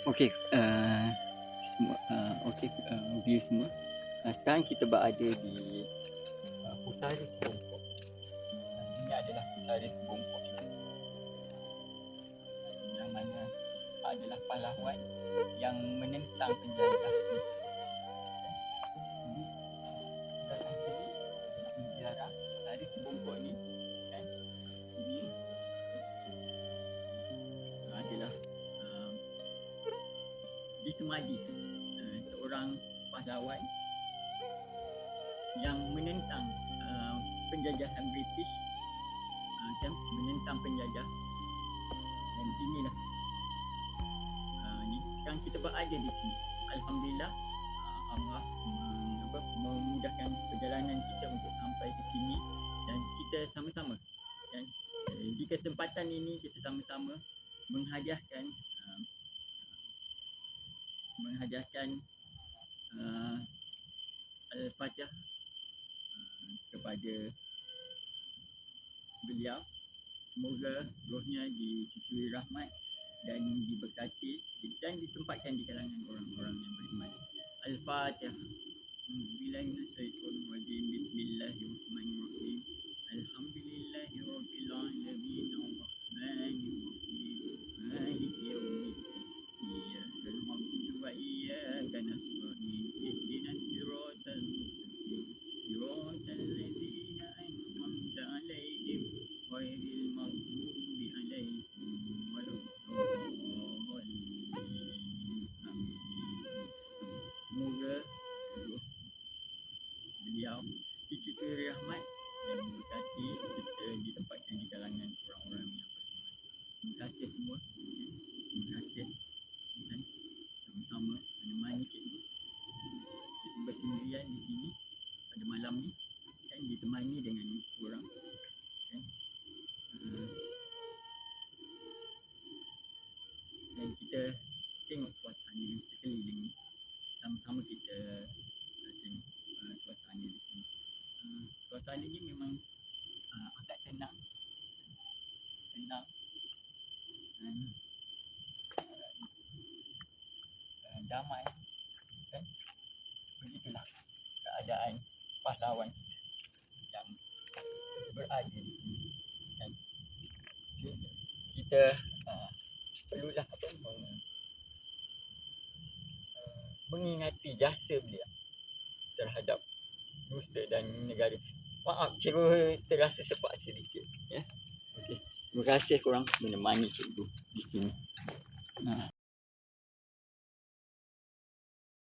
Okey, semua okey, view semua. Sekarang kita berada di Pusara Sebumpok. Ini adalah Pusara Sebumpok yang mana adalah pahlawan yang menentang penjajah. Belakang kiri sejarah Pusara Sebumpok ni kan. Ini adalah di Semadi, seorang pahlawan yang menentang penjajahan British, menentang penjajah. Dan inilah ni sekarang kita berada di sini. Alhamdulillah, Allah memudahkan perjalanan kita untuk sampai ke sini dan kita sama-sama dan di kesempatan ini kita sama-sama menghadiahkan Al-Fatihah kepada beliau. Semoga rohnya dicurui rahmat dan diberkati dan ditempatkan di kalangan orang-orang yang beriman. Al-Fatihah. Bismillahirrahmanirrahim. Alhamdulillahirabbil alamin arrahmanirrahim maliki yaumiddin iyyaka na'budu wa iyyaka nasta'in ihdinas siratal mustaqim siratal ladzina an'amta 'alaihim ghairil maghdubi 'alaihim waladdallin. Semoga beliau dicurui rahmat dan berkati kita ditempatkan di kalangan orang-orang yang beriman. Terima kasih semua. Terima kasih dan sama-sama menemani cikgu. Cikgu bersendirian di sini pada malam ni kan, ditemani dengan orang kan. Dan kita tengok suasana sekeliling ni. Sama-sama kita tengok suasana di sini. Suasana ni memang agak tenang dan damai kan. Begitulah keadaan pahlawan yang berada di sini kan. Kita perlulah mengingati jasa beliau terhadap nusa dan negara. Maaf, cikgu terasa sepak sedikit ya. Okey. Terima kasih korang menemani cikgu di sini.